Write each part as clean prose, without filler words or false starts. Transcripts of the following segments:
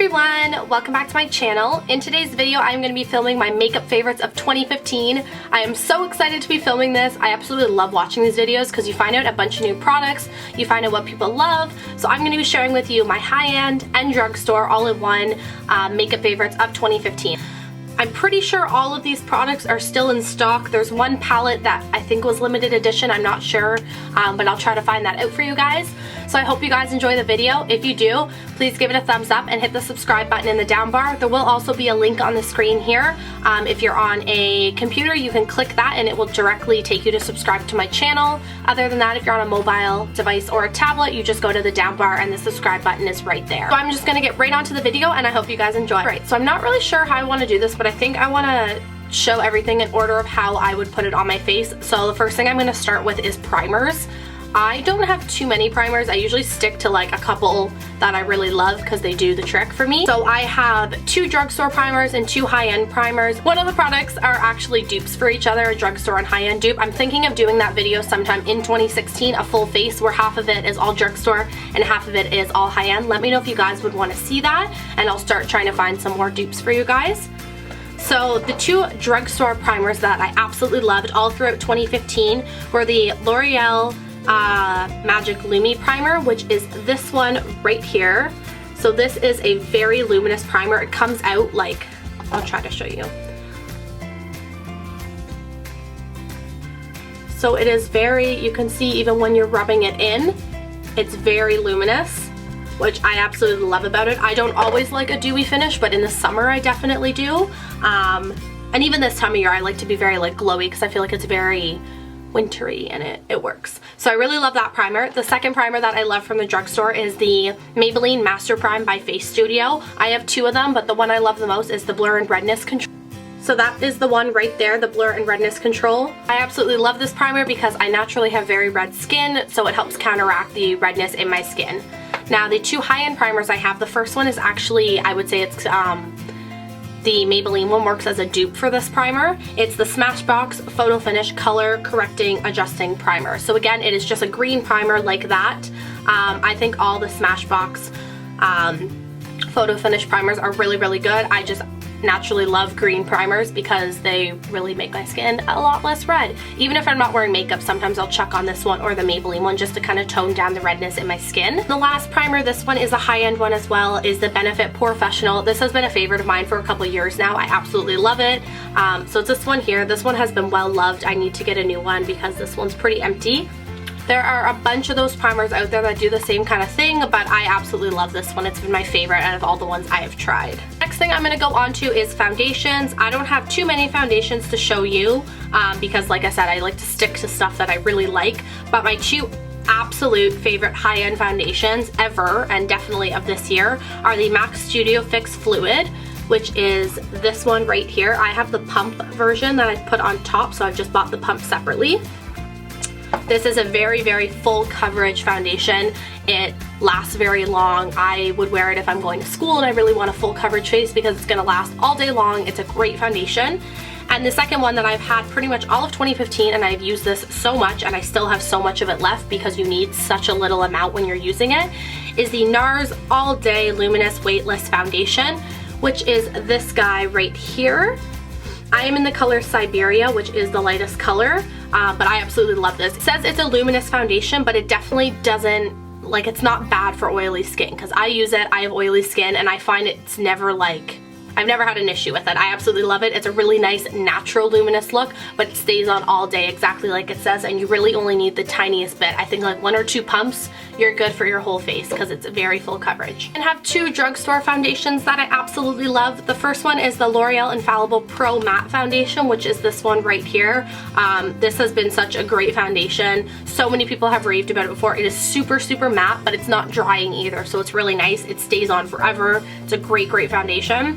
everyone, welcome back to my channel. In today's video I'm going to be filming my makeup favorites of 2015. I am so excited to be filming this. I absolutely love watching these videos because you find out a bunch of new products, you find out what people love, so I'm going to be sharing with you my high-end and drugstore all-in-one makeup favorites of 2015. I'm pretty sure all of these products are still in stock. There's one palette that I think was limited edition, I'm not sure, but I'll try to find that out for you guys. So I hope you guys enjoy the video. If you do, please give it a thumbs up and hit the subscribe button in the down bar. There will also be a link on the screen here. If you're on a computer, you can click that and it will directly take you to subscribe to my channel. Other than that, if you're on a mobile device or a tablet, you just go to the down bar and the subscribe button is right there. So I'm just gonna get right onto the video and I hope you guys enjoy. Right, so I'm not really sure how I want to do this, but I think I want to show everything in order of how I would put it on my face. So the first thing I'm going to start with is primers. I don't have too many primers. I usually stick to like a couple that I really love because they do the trick for me. So I have 2 drugstore primers and 2 high-end primers. One of the products are actually dupes for each other, a drugstore and high-end dupe. I'm thinking of doing that video sometime in 2016, a full face where half of it is all drugstore and half of it is all high-end. Let me know if you guys would want to see that and I'll start trying to find some more dupes for you guys. So the 2 drugstore primers that I absolutely loved all throughout 2015 were the L'Oreal Magic Lumi Primer, which is this one right here. So this is a very luminous primer. It comes out like, I'll try to show you. So it is very, you can see even when you're rubbing it in, it's very luminous, which I absolutely love about it. I don't always like a dewy finish, but in the summer I definitely do. And even this time of year I like to be very like glowy because I feel like it's very wintry and it works. So I really love that primer. The second primer that I love from the drugstore is the Maybelline Master Prime by Face Studio. I have 2 of them, but the one I love the most is the Blur and Redness Control. So that is the one right there, the Blur and Redness Control. I absolutely love this primer because I naturally have very red skin, so it helps counteract the redness in my skin. Now the 2 high-end primers I have, the first one is actually, I would say it's the Maybelline one, works as a dupe for this primer. It's the Smashbox Photo Finish Color Correcting Adjusting Primer. So again, it is just a green primer like that. I think all the Smashbox Photo Finish primers are really, really good. I just naturally love green primers because they really make my skin a lot less red. Even if I'm not wearing makeup, sometimes I'll chuck on this one or the Maybelline one just to kind of tone down the redness in my skin. The last primer, this one is a high-end one as well, is the Benefit Professional. This has been a favorite of mine for a couple years now. I absolutely love it. So it's this one here. This one has been well loved. I need to get a new one because this one's pretty empty. There are a bunch of those primers out there that do the same kind of thing, but I absolutely love this one. It's been my favorite out of all the ones I have tried. Next thing I'm going to go on to is foundations. I don't have too many foundations to show you because like I said, I like to stick to stuff that I really like, but my 2 absolute favorite high-end foundations ever, and definitely of this year, are the MAC Studio Fix Fluid, which is this one right here. I have the pump version that I put on top, so I've just bought the pump separately. This is a very, very full coverage foundation. It lasts very long. I would wear it if I'm going to school and I really want a full coverage face because it's going to last all day long. It's a great foundation. And the second one that I've had pretty much all of 2015, and I've used this so much and I still have so much of it left because you need such a little amount when you're using it, is the NARS All Day Luminous Weightless Foundation, which is this guy right here. I am in the color Siberia, which is the lightest color, but I absolutely love this. It says it's a luminous foundation, but it definitely doesn't, like, it's not bad for oily skin because I use it, I have oily skin, and I find it's never like, I've never had an issue with it. I absolutely love it. It's a really nice natural luminous look, but it stays on all day exactly like it says, and you really only need the tiniest bit. I think like 1 or 2 pumps, you're good for your whole face because it's very full coverage. And have 2 drugstore foundations that I absolutely love. The first one is the L'Oreal Infallible Pro Matte Foundation, which is this one right here. This has been such a great foundation. So many people have raved about it before. It is super, super matte, but it's not drying either, so it's really nice. It stays on forever. It's a great, great foundation.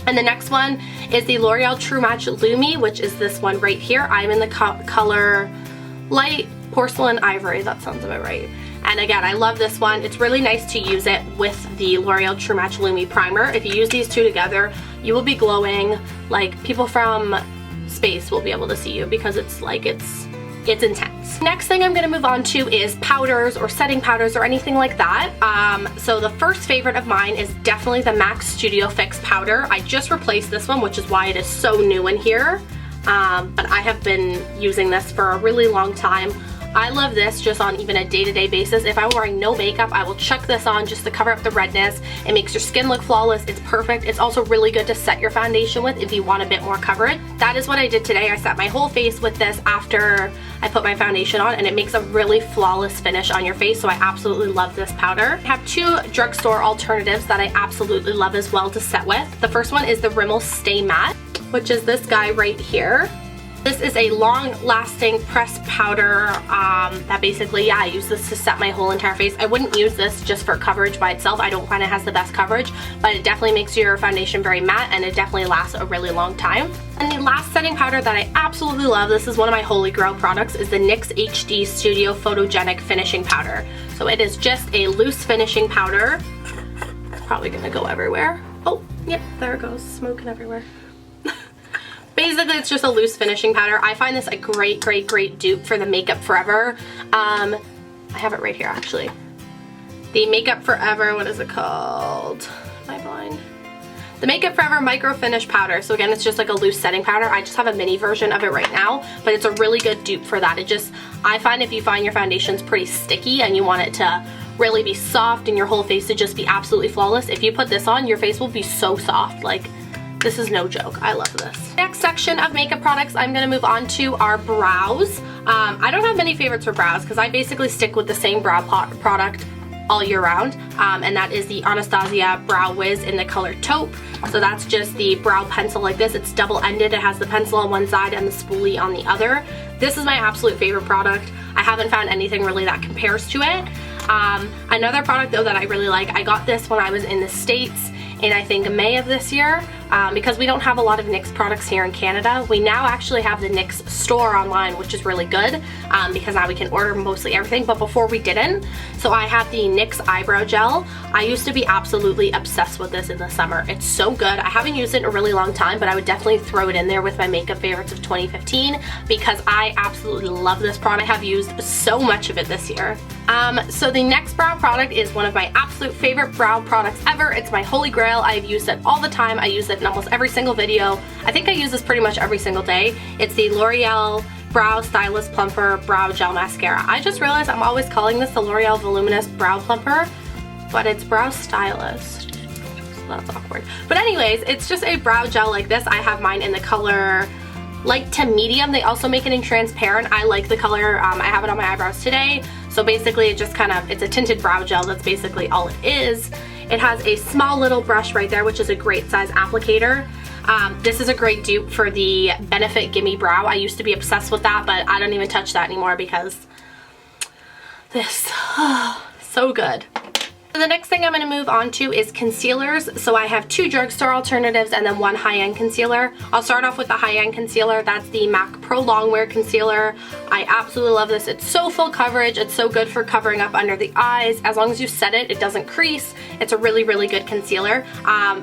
And the next one is the L'Oreal True Match Lumi, which is this one right here. I'm in the color Light Porcelain Ivory. That sounds about right. And again, I love this one. It's really nice to use it with the L'Oreal True Match Lumi Primer. If you use these 2 together, you will be glowing. Like, people from space will be able to see you because it's like, it's intense. products. Next thing I'm going to move on to is powders or setting powders or anything like that. So the first favorite of mine is definitely the MAC Studio Fix powder. I just replaced this one, which is why it is so new in here. But I have been using this for a really long time. I love this just on even a day-to-day basis. If I'm wearing no makeup, I will chuck this on just to cover up the redness. It makes your skin look flawless. It's perfect. It's also really good to set your foundation with if you want a bit more coverage. That is what I did today. I set my whole face with this after I put my foundation on, and it makes a really flawless finish on your face, so I absolutely love this powder. I have two drugstore alternatives that I absolutely love as well to set with. The first one is the Rimmel Stay Matte, which is this guy right here. This is a long-lasting pressed powder that basically, yeah, I use this to set my whole entire face. I wouldn't use this just for coverage by itself. I don't find it has the best coverage, but it definitely makes your foundation very matte, and it definitely lasts a really long time. And the last setting powder that I absolutely love, this is one of my holy grail products, is the NYX HD Studio Photogenic Finishing Powder. So it is just a loose finishing powder. It's probably gonna go everywhere. Oh, yep, there it goes, smoking everywhere. Basically, it's just a loose finishing powder. I find this a great dupe for the Makeup Forever. I have it right here, actually. The Makeup Forever, what is it called? Am I blind? The Makeup Forever Micro Finish Powder. So again, it's just like a loose setting powder. I just have a mini version of it right now, but it's a really good dupe for that. I find if you find your foundation's pretty sticky and you want it to really be soft and your whole face to just be absolutely flawless, if you put this on, your face will be so soft. Like, this is no joke. I love this. Next section of makeup products I'm going to move on to are brows. I don't have many favorites for brows because I basically stick with the same brow product all year round, and that is the Anastasia Brow Wiz in the color Taupe. So that's just the brow pencil like this. It's double-ended. It has the pencil on one side and the spoolie on the other. This is my absolute favorite product. I haven't found anything really that compares to it. Another product though that I really like, I got this when I was in the States in I think May of this year, because we don't have a lot of NYX products here in Canada. We now actually have the NYX store online, which is really good, because now we can order mostly everything, but before we didn't. So I have the NYX eyebrow gel. I used to be absolutely obsessed with this in the summer. It's so good. I haven't used it in a really long time, but I would definitely throw it in there with my makeup favorites of 2015 because I absolutely love this product. I have used so much of it this year. So the next brow product is one of my absolute favorite brow products ever. It's my holy grail. I've used it all the time. I use it in almost every single video. I think I use this pretty much every single day. It's the L'Oreal Brow Stylist Plumper Brow Gel Mascara. I just realized I'm always calling this the L'Oreal Voluminous Brow Plumper, but it's Brow Stylist. So that's awkward. But anyways, it's just a brow gel like this. I have mine in the color light to medium. They also make it in transparent. I like the color. I have it on my eyebrows today. So basically it just it's a tinted brow gel. That's basically all it is. It has a small little brush right there, which is a great size applicator. This is a great dupe for the Benefit Gimme Brow. I used to be obsessed with that, but I don't even touch that anymore because this, so good. The next thing I'm going to move on to is concealers. So I have two drugstore alternatives and then one high-end concealer. I'll start off with the high-end concealer. That's the MAC Pro Longwear Concealer. I absolutely love this. It's so full coverage. It's so good for covering up under the eyes. As long as you set it, it doesn't crease. It's a really good concealer.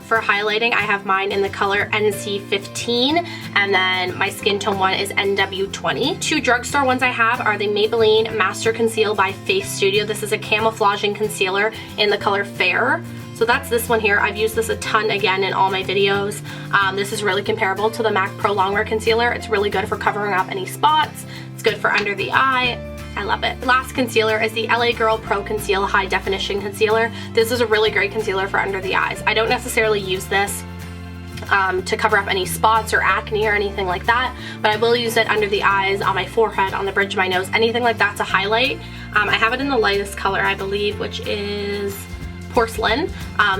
For highlighting, I have mine in the color NC15, and then my skin tone one is NW20. Two drugstore ones I have are the Maybelline Master Conceal by Face Studio. This is a camouflaging concealer in the color Fair. So that's this one here. I've used this a ton again in all my videos. This is really comparable to the MAC Pro Longwear Concealer. It's really good for covering up any spots. It's good for under the eye. I love it. Last concealer is the LA Girl Pro Conceal High Definition Concealer. This is a really great concealer for under the eyes. I don't necessarily use this to cover up any spots or acne or anything like that, but I will use it under the eyes, on my forehead, on the bridge of my nose, anything like that to highlight. I have it in the lightest color, I believe, which is Porcelain.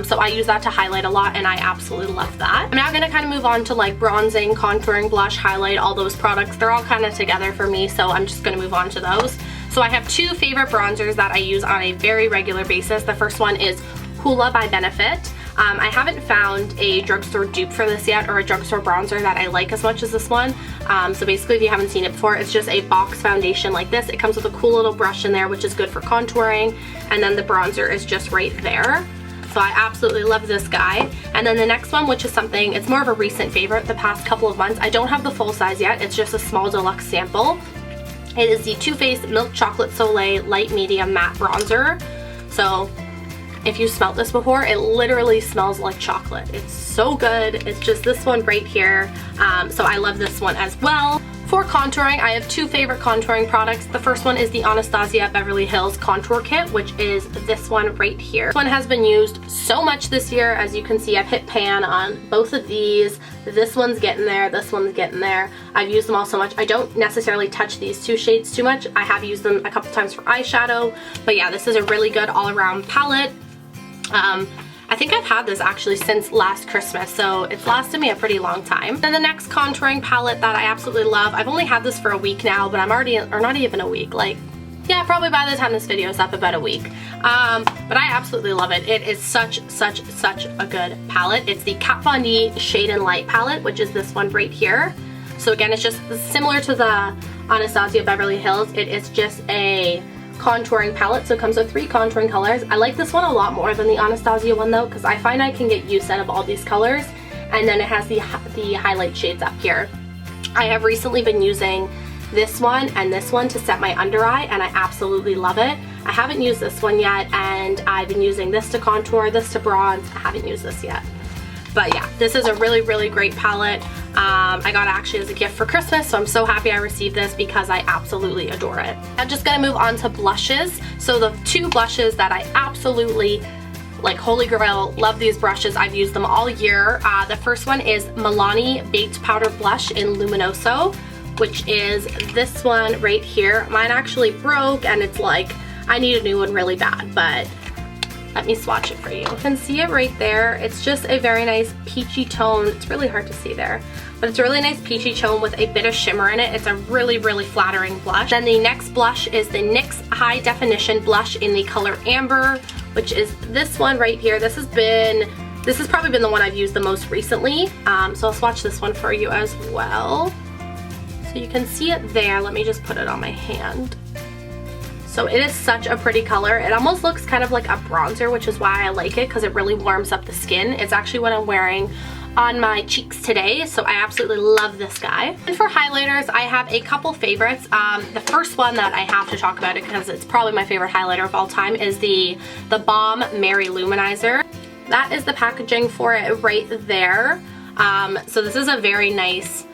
So I use that to highlight a lot, and I absolutely love that. I'm now going to kind of move on to like bronzing, contouring, blush, highlight, all those products. They're all kind of together for me, so I'm just going to move on to those. So I have two favorite bronzers that I use on a very regular basis. The first one is Hoola by Benefit. I haven't found a drugstore dupe for this yet, or a drugstore bronzer that I like as much as this one. So basically, if you haven't seen it before, it's just a box foundation like this. It comes with a cool little brush in there, which is good for contouring, and then the bronzer is just right there. So I absolutely love this guy. And then the next one, which is something, it's more of a recent favorite the past couple of months. I don't have the full size yet. It's just a small deluxe sample. It is the Too Faced Milk Chocolate Soleil Light Medium Matte Bronzer. So if you smelled this before, it literally smells like chocolate. It's so good. It's just this one right here. So I love this one as well. For contouring, I have two favorite contouring products. The first one is the Anastasia Beverly Hills Contour Kit, which is this one right here. This one has been used so much this year. As you can see, I've hit pan on both of these. This one's getting there, this one's getting there. I've used them all so much. I don't necessarily touch these two shades too much. I have used them a couple times for eyeshadow, but yeah, this is a really good all-around palette. I think I've had this actually since last Christmas, so it's lasted me a pretty long time. Then the next contouring palette that I absolutely love, I've only had this for a week now, but I'm already, or not even a week, like, yeah, probably by the time this video is up, about a week. But I absolutely love it. It is such a good palette. It's the Kat Von D Shade and Light palette, which is this one right here. So again, it's just similar to the Anastasia Beverly Hills. It is just a contouring palette, so it comes with 3 contouring colors. I like this one a lot more than the Anastasia one though, because I find I can get use out of all these colors. And then it has the highlight shades up here. I have recently been using this one and this one to set my under eye, and I absolutely love it. I haven't used this one yet, and I've been using this to contour, this to bronze. I haven't used this yet. But yeah, this is a really great palette. I got it actually as a gift for Christmas, so I'm so happy I received this because I absolutely adore it. I'm just gonna move on to blushes. So the 2 blushes that I absolutely, like, holy grail, love these brushes. I've used them all year. The first one is Milani Baked Powder Blush in Luminoso, which is this one right here. Mine actually broke, and it's like, I need a new one really bad, but let me swatch it for you. You can see it right there. It's just a very nice peachy tone. It's really hard to see there, but it's a really nice peachy tone with a bit of shimmer in it. It's a really flattering blush. Then the next blush is the NYX High Definition Blush in the color Amber, which is this one right here. This has probably been the one I've used the most recently. So I'll swatch this one for you as well. So you can see it there. Let me just put it on my hand. So it is such a pretty color. It almost looks kind of like a bronzer, which is why I like it, because it really warms up the skin. It's actually what I'm wearing on my cheeks today, so I absolutely love this guy. And for highlighters, I have a couple favorites. The first one that I have to talk about, because it's probably my favorite highlighter of all time, is the Balm Mary Luminizer. That is the packaging for it right there. So this is a very nice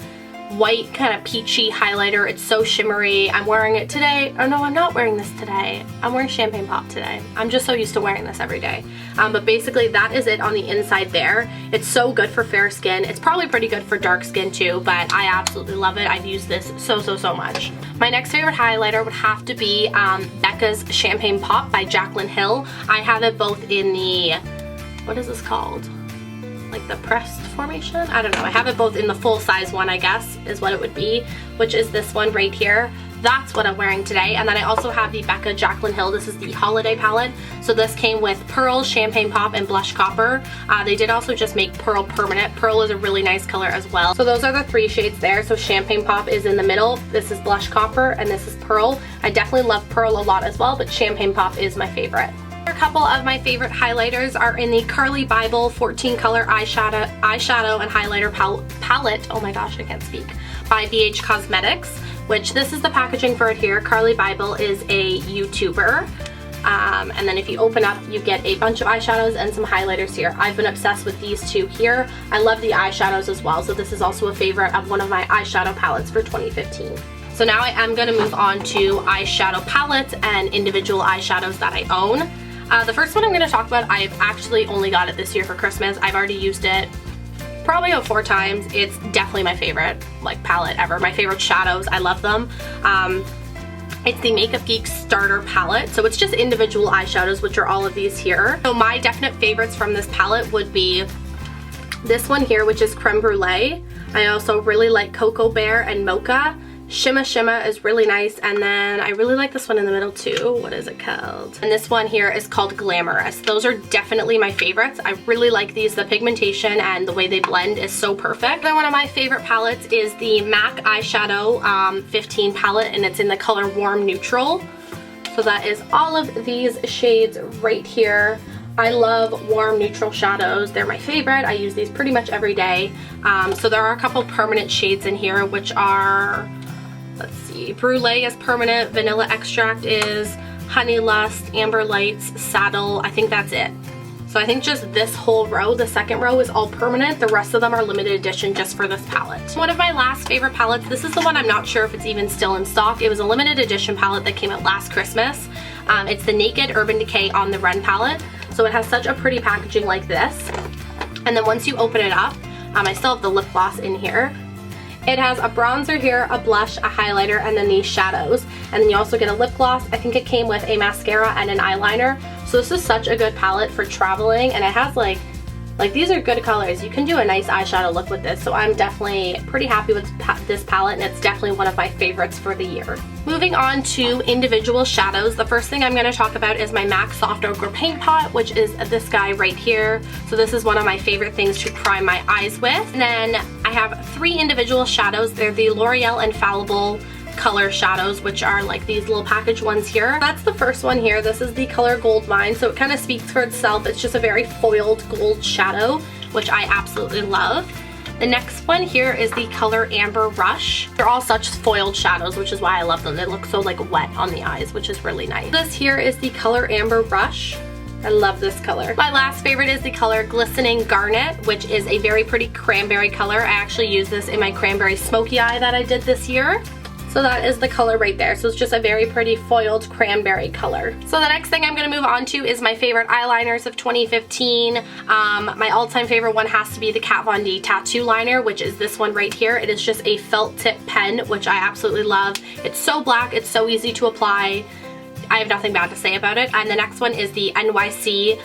white kind of peachy highlighter. It's so shimmery. I'm wearing it today. Oh no, I'm not wearing this today. I'm wearing Champagne Pop today. I'm just so used to wearing this every day. But basically that is it on the inside there. It's so good for fair skin. It's probably pretty good for dark skin too, but I absolutely love it. I've used this so much. My next favorite highlighter would have to be Becca's Champagne Pop by Jaclyn Hill. I have it both in the, what is this called? Like the pressed formation? I don't know. I have it both in the full size one, I guess, is what it would be, which is this one right here. That's what I'm wearing today. And then I also have the Becca Jaclyn Hill. This is the holiday palette. So this came with Pearl, Champagne Pop, and Blush Copper. They did also just make Pearl Permanent. Pearl is a really nice color as well. So those are the 3 shades there. So Champagne Pop is in the middle. This is Blush Copper, and this is Pearl. I definitely love Pearl a lot as well, but Champagne Pop is my favorite. A couple of my favorite highlighters are in the Carly Bible 14 color eyeshadow and highlighter palette, oh my gosh, I can't speak, by BH Cosmetics, which this is the packaging for it here. Carly Bible is a YouTuber, and then if you open up, you get a bunch of eyeshadows and some highlighters here. I've been obsessed with these 2 here. I love the eyeshadows as well, so this is also a favorite of one of my eyeshadow palettes for 2015. So now I am going to move on to eyeshadow palettes and individual eyeshadows that I own. The first one I'm going to talk about, I've actually only got it this year for Christmas. I've already used it probably about 4 times. It's definitely my favorite, like, palette ever. My favorite shadows, I love them. It's the Makeup Geek Starter Palette. So it's just individual eyeshadows, which are all of these here. So my definite favorites from this palette would be this one here, which is Creme Brulee. I also really like Cocoa Bear and Mocha. Shimma Shimma is really nice, and then I really like this one in the middle too. What is it called? And this one here is called Glamorous. Those are definitely my favorites. I really like these. The pigmentation and the way they blend is so perfect. Then one of my favorite palettes is the MAC Eyeshadow 15 palette, and it's in the color Warm Neutral. So that is all of these shades right here. I love warm neutral shadows. They're my favorite. I use these pretty much every day. So there are a couple permanent shades in here, which are let's see, Brulee is permanent, Vanilla Extract is, Honey Lust, Amber Lights, Saddle, I think that's it. So I think just this whole row, the second row, is all permanent. The rest of them are limited edition just for this palette. One of my last favorite palettes, this is the one I'm not sure if it's even still in stock. It was a limited edition palette that came out last Christmas. It's the Naked Urban Decay On the Run palette. So it has such a pretty packaging like this. And then once you open it up, I still have the lip gloss in here. It has a bronzer here, a blush, a highlighter, and then these shadows. And then you also get a lip gloss. I think it came with a mascara and an eyeliner. So this is such a good palette for traveling, and it has like these are good colors. You can do a nice eyeshadow look with this, so I'm definitely pretty happy with this palette, and it's definitely one of my favorites for the year. Moving on to individual shadows, the first thing I'm going to talk about is my MAC Soft Ochre Paint Pot, which is this guy right here. So this is one of my favorite things to prime my eyes with. And then I have 3 individual shadows. They're the L'Oreal Infallible color shadows, which are like these little package ones here. That's the first one here. This is the color Gold Mine, so it kind of speaks for itself. It's just a very foiled gold shadow, which I absolutely love. The next one here is the color Amber Rush. They're all such foiled shadows, which is why I love them. They look so like wet on the eyes, which is really nice. This here is the color Amber Rush. I love this color. My last favorite is the color Glistening Garnet, which is a very pretty cranberry color. I actually use this in my cranberry smoky eye that I did this year. So that is the color right there. So it's just a very pretty foiled cranberry color. So the next thing I'm going to move on to is my favorite eyeliners of 2015. My all-time favorite one has to be the Kat Von D Tattoo Liner, which is this one right here. It is just a felt tip pen, which I absolutely love. It's so black, it's so easy to apply. I have nothing bad to say about it. And the next one is the NYC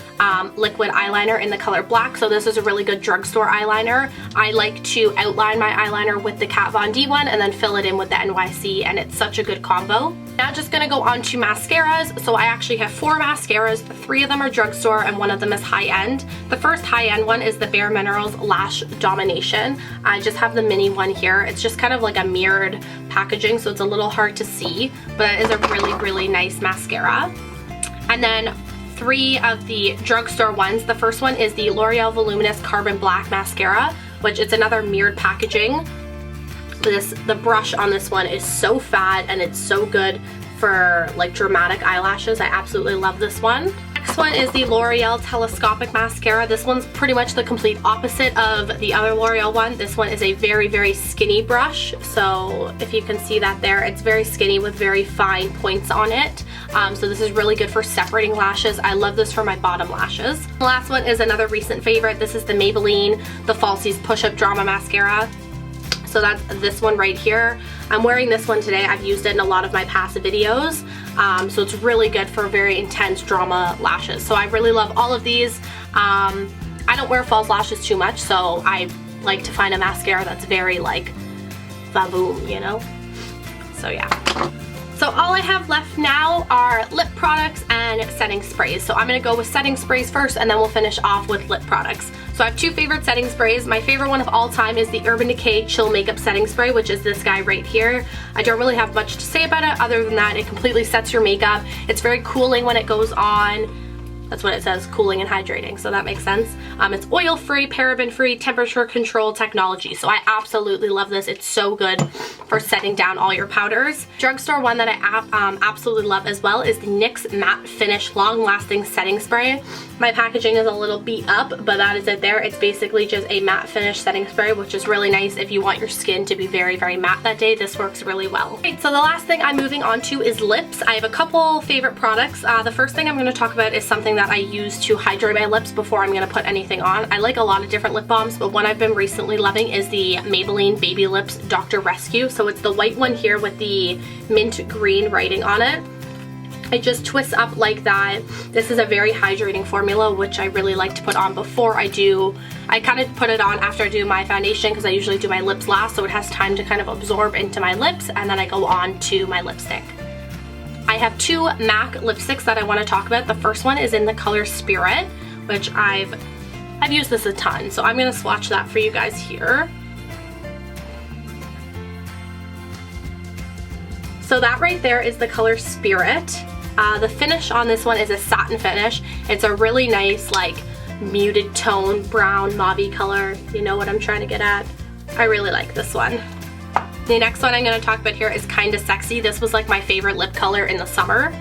liquid eyeliner in the color black. So this is a really good drugstore eyeliner. I like to outline my eyeliner with the Kat Von D one and then fill it in with the NYC, and it's such a good combo. Now just gonna go on to mascaras. So I actually have 4 mascaras. 3 of them are drugstore and 1 of them is high-end. The first high-end one is the Bare Minerals Lash Domination. I just have the mini one here. It's just kind of like a mirrored packaging, so it's a little hard to see, but it is a really, really nice mascara. And then 3 of the drugstore ones. The first one is the L'Oreal Voluminous Carbon Black Mascara, which is another mirrored packaging. The brush on this one is so fat and it's so good for like dramatic eyelashes. I absolutely love this one. Next one is the L'Oreal Telescopic Mascara. This one's pretty much the complete opposite of the other L'Oreal one. This one is a very, very skinny brush. So if you can see that there, it's very skinny with very fine points on it. So this is really good for separating lashes. I love this for my bottom lashes. The last one is another recent favorite. This is the Maybelline The Falsies Push-Up Drama Mascara. So that's this one right here. I'm wearing this one today. I've used it in a lot of my past videos. So it's really good for very intense drama lashes. So I really love all of these. I don't wear false lashes too much, so I like to find a mascara that's very like va-boom, you know? So yeah. So all I have left now are lip products and setting sprays. So I'm going to go with setting sprays first, and then we'll finish off with lip products. So I have 2 favorite setting sprays. My favorite one of all time is the Urban Decay Chill Makeup Setting Spray, which is this guy right here. I don't really have much to say about it other than that it completely sets your makeup. It's very cooling when it goes on. That's what it says, cooling and hydrating, so that makes sense. It's oil-free, paraben-free, temperature-controlled technology, so I absolutely love this. It's so good for setting down all your powders. Drugstore one that I absolutely love as well is the NYX Matte Finish Long-Lasting Setting Spray. My packaging is a little beat up, but that is it there. It's basically just a matte finish setting spray, which is really nice if you want your skin to be very, very matte that day. This works really well. Right, so the last thing I'm moving on to is lips. I have a couple favorite products. The first thing I'm going to talk about is something that I use to hydrate my lips before I'm going to put anything on. I like a lot of different lip balms, but one I've been recently loving is the Maybelline Baby Lips Dr. Rescue. So it's the white one here with the mint green writing on it. It just twists up like that. This is a very hydrating formula, which I really like to put on before I kind of put it on after I do my foundation, because I usually do my lips last, so it has time to kind of absorb into my lips, and then I go on to my lipstick. I have 2 MAC lipsticks that I want to talk about. The first one is in the color Spirit, which I've used this a ton, so I'm going to swatch that for you guys here. So that right there is the color Spirit. The finish on this one is a satin finish. It's a really nice like muted tone brown mauve color. You know what I'm trying to get at? I really like this one. The next one I'm going to talk about here is Kinda Sexy. This was like my favorite lip color in the summer.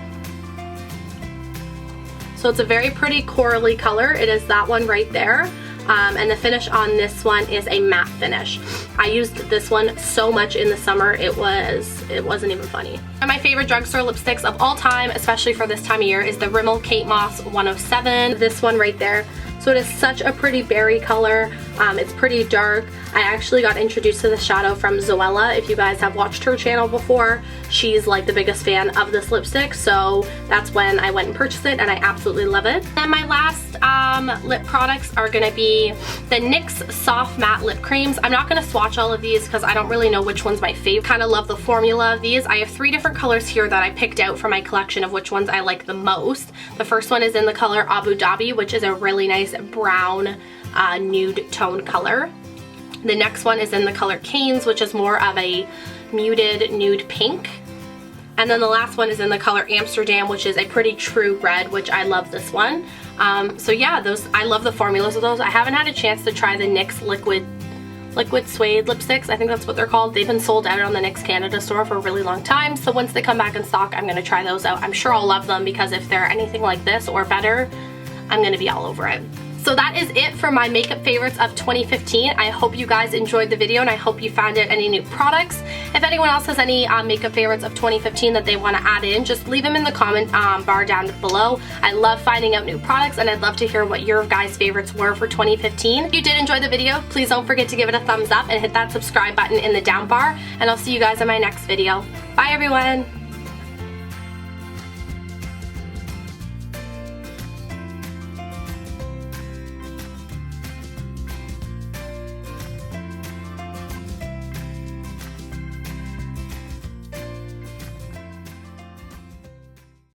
So it's a very pretty corally color. It is that one right there. And the finish on this one is a matte finish. I used this one so much in the summer, it wasn't even funny. One of my favorite drugstore lipsticks of all time, especially for this time of year, is the Rimmel Kate Moss 107. This one right there. So it is such a pretty berry color. It's pretty dark. I actually got introduced to the shadow from Zoella. If you guys have watched her channel before, she's like the biggest fan of this lipstick, so that's when I went and purchased it, and I absolutely love it. And my last lip products are gonna be the NYX Soft Matte Lip Creams. I'm not gonna swatch all of these because I don't really know which one's my favorite. Kind of love the formula of these. I have 3 different colors here that I picked out for my collection of which ones I like the most. The first one is in the color Abu Dhabi, which is a really nice brown nude tone color. The next one is in the color Canes, which is more of a muted nude pink. And then the last one is in the color Amsterdam, which is a pretty true red, which I love this one. So yeah, I love the formulas of those. I haven't had a chance to try the NYX liquid suede lipsticks. I think that's what they're called. They've been sold out on the NYX Canada store for a really long time. So once they come back in stock, I'm gonna try those out. I'm sure I'll love them because if they're anything like this or better, I'm gonna be all over it. So that is it for my makeup favorites of 2015. I hope you guys enjoyed the video and I hope you found out any new products. If anyone else has any makeup favorites of 2015 that they want to add in, just leave them in the comment bar down below. I love finding out new products and I'd love to hear what your guys' favorites were for 2015. If you did enjoy the video, please don't forget to give it a thumbs up and hit that subscribe button in the down bar, and I'll see you guys in my next video. Bye everyone!